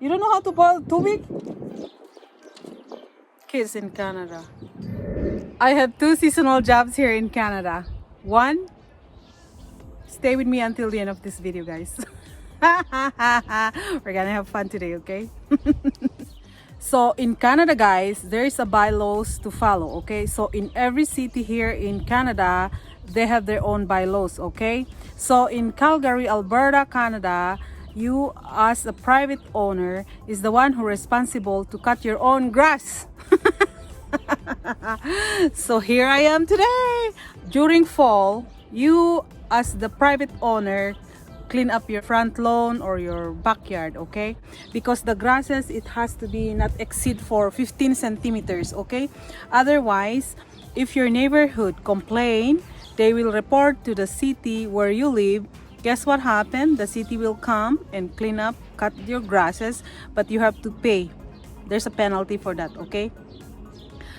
You don't know how to boil tubig? Kids in Canada. I have 2 seasonal jobs here in Canada. One, stay with me until the end of this video, guys. We're gonna have fun today, okay? So in Canada, guys, there is a bylaws to follow, okay? So in every city here in Canada, they have their own bylaws, okay? So in Calgary, Alberta, Canada, you as a private owner is the one who responsible to cut your own grass. So here I am today. During fall, you as the private owner clean up your front lawn or your backyard, okay? Because the grasses, it has to be not exceed for 15 centimeters, okay? Otherwise, if your neighborhood complain, they will report to the city where you live. Guess what happened? The city will come and clean up, cut your grasses, but you have to pay. There's a penalty for that, okay?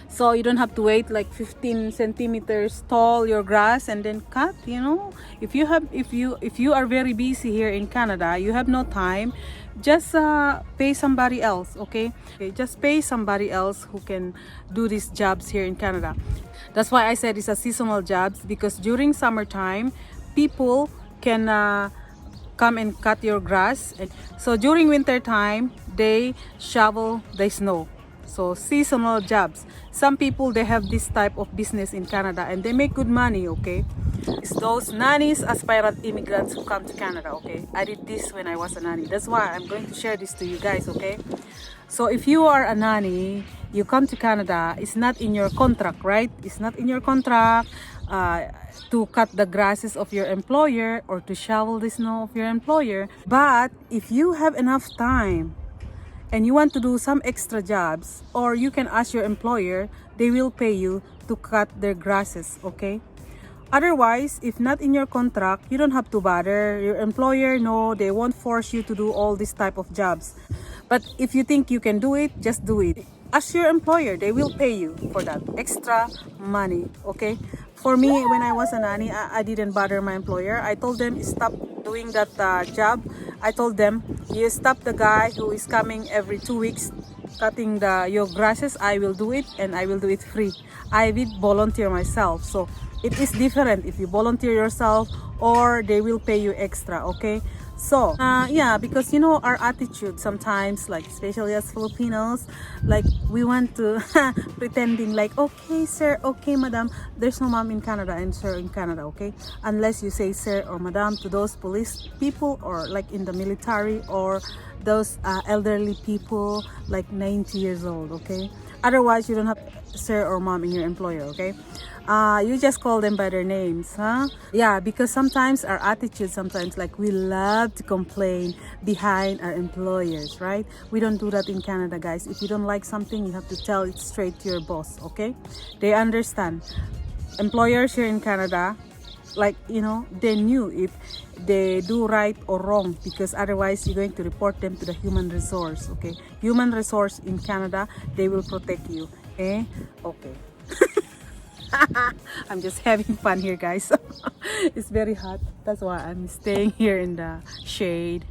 So you don't have to wait like 15 centimeters tall your grass and then cut, you know. If you are very busy here in Canada, you have no time, just pay somebody else, okay? Just pay somebody else who can do these jobs here in Canada. That's why I said it's a seasonal jobs, because during summertime, people can come and cut your grass. So during winter time, they shovel the snow. So seasonal jobs. Some people, they have this type of business in Canada and they make good money, okay? It's those nannies, aspirant immigrants who come to Canada, okay? I did this when I was a nanny. That's why I'm going to share this to you guys, okay? So if you are a nanny, you come to Canada, it's not in your contract, right? It's not in your contract to cut the grasses of your employer or to shovel the snow of your employer. But if you have enough time and you want to do some extra jobs, or you can ask your employer, they will pay you to cut their grasses, okay? Otherwise, if not in your contract, you don't have to bother. Your employer, no, they won't force you to do all this type of jobs. But if you think you can do it, just do it. Ask your employer, they will pay you for that extra money, okay? For me, when I was a nanny, I didn't bother my employer. I told them, stop doing that job. I told them, you stop the guy who is coming every 2 weeks cutting your grasses. I will do it, and I will do it free. I will volunteer myself. So it is different if you volunteer yourself or they will pay you extra, okay? So yeah, because you know our attitude sometimes, like especially as Filipinos, like we want to pretending like, okay sir, okay madam. There's no ma'am in Canada and sir in Canada, okay? Unless you say sir or madam to those police people, or like in the military, or those elderly people like 90 years old, okay? Otherwise, you don't have sir or mom in your employer, okay? You just call them by their names, huh? Yeah, because sometimes our attitude, sometimes like we love to complain behind our employers, right? We don't do that in Canada, guys. If you don't like something, you have to tell it straight to your boss, okay? They understand. Employers here in Canada, like, you know, they knew if they do right or wrong, because otherwise you're going to report them to the human resource, okay? Human resource in Canada, they will protect you, okay? Okay. I'm just having fun here, guys. It's very hot. That's why I'm staying here in the shade.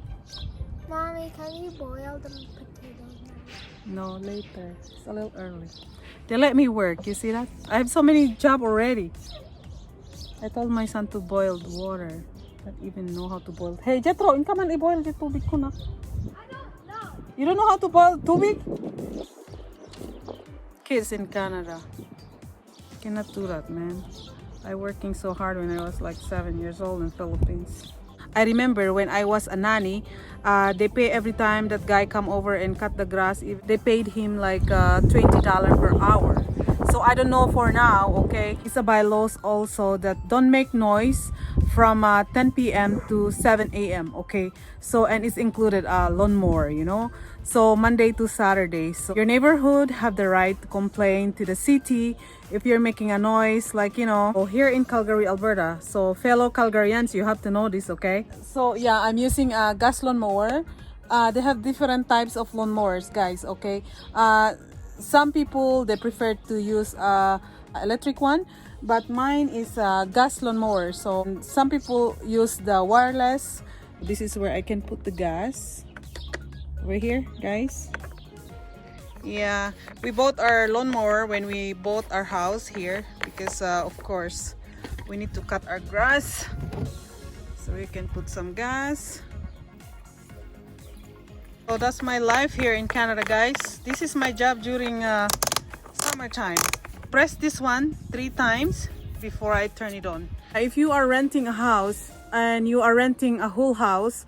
Mommy, can you boil the potatoes now? No, later. It's a little early. They let me work. You see that? I have so many jobs already. I told my son to boil the water. I don't even know how to boil. Hey, Jetro, in ka man i-boil the tubig ko na. I don't know. You don't know how to boil tubig? Kids in Canada cannot do that, man. I working so hard when I was like 7 years old in Philippines. I remember when I was a nanny, they pay every time that guy come over and cut the grass. If they paid him like $20 per hour. So I don't know for now, okay? It's a bylaws also that don't make noise from 10 p.m. to 7 a.m. okay? So, and it's included lawnmower, you know? So Monday to Saturday. So your neighborhood have the right to complain to the city if you're making a noise, like, you know, here in Calgary, Alberta. So fellow Calgarians, you have to know this, okay? So yeah, I'm using a gas lawnmower. They have different types of lawnmowers, guys, okay? Some people, they prefer to use electric one, but mine is a gas lawnmower. So some people use the wireless. This is where I can put the gas. Over here, guys. Yeah, we bought our lawnmower when we bought our house here because of course we need to cut our grass so we can put some gas. So that's my life here in Canada, guys. This is my job during summertime. Press this one 3 times before I turn it on. If you are renting a house and you are renting a whole house,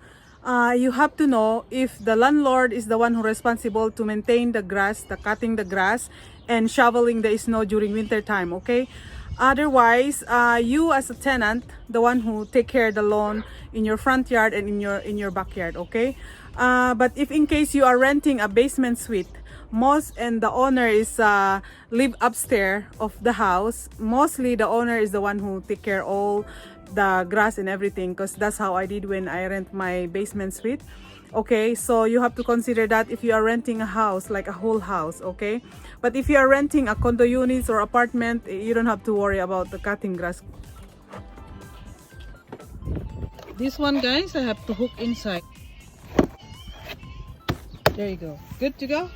you have to know if the landlord is the one who responsible to maintain the grass, the cutting the grass and shoveling the snow during winter time, okay? Otherwise, you as a tenant, the one who take care of the lawn in your front yard and in your backyard, okay? But if in case you are renting a basement suite, and the owner is live upstairs of the house, mostly the owner is the one who take care all the grass and everything, because that's how I did when I rent my basement suite. Okay, so you have to consider that if you are renting a house, like a whole house, okay? But if you are renting a condo units or apartment, you don't have to worry about the cutting grass. This one, guys, I have to hook inside. There you go. Good to go?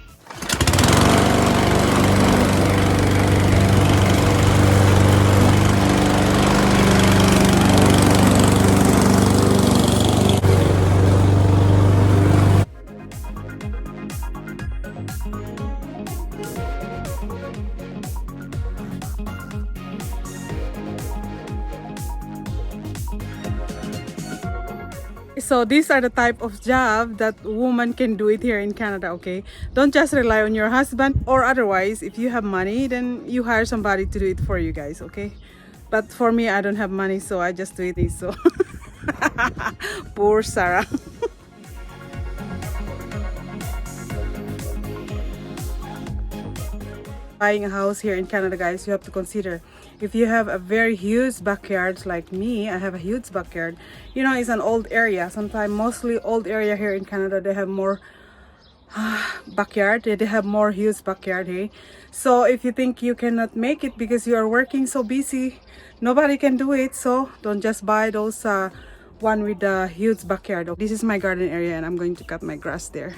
So these are the type of job that woman can do it here in Canada, okay? Don't just rely on your husband, or otherwise, if you have money, then you hire somebody to do it for you guys, okay? But for me, I don't have money, so I just do it. So poor Sarah. Buying a house here in Canada, guys, you have to consider if you have a very huge backyard like me. I have a huge backyard. You know, it's an old area. Sometimes mostly old area here in Canada, they have more backyard. They have more huge backyard, hey? So if you think you cannot make it because you are working so busy, nobody can do it. So don't just buy those one with the huge backyard. This is my garden area and I'm going to cut my grass there.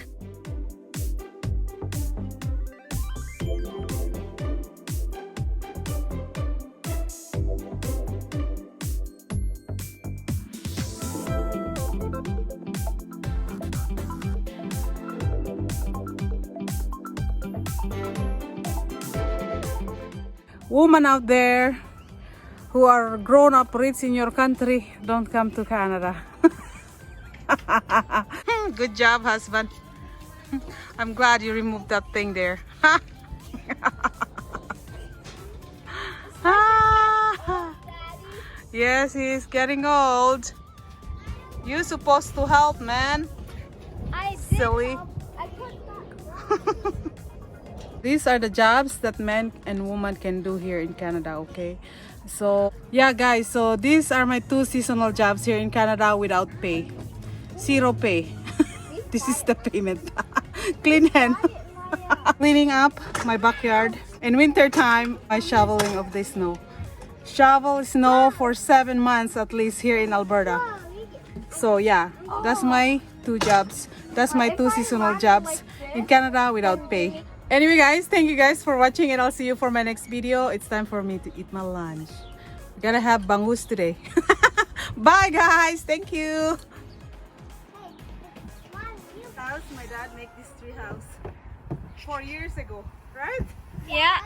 Women out there who are grown up rich in your country, don't come to Canada. Good job, husband. I'm glad you removed that thing there. Yes, he's getting old. You're supposed to help, man. I did Silly. help. I put that. These are the jobs that men and women can do here in Canada, okay? So, yeah, guys, so these are my 2 seasonal jobs here in Canada without pay. 0 pay. This is the payment. Clean hand. Cleaning up my backyard. In winter time, my shoveling of the snow. Shovel snow for 7 months at least here in Alberta. So, yeah, that's my 2 jobs. That's my 2 seasonal jobs in Canada without pay. Anyway, guys, thank you guys for watching and I'll see you for my next video. It's time for me to eat my lunch. We're gonna have bangus today. Bye, guys. Thank you. House, my dad made this tree house 4 years ago, right? Yeah.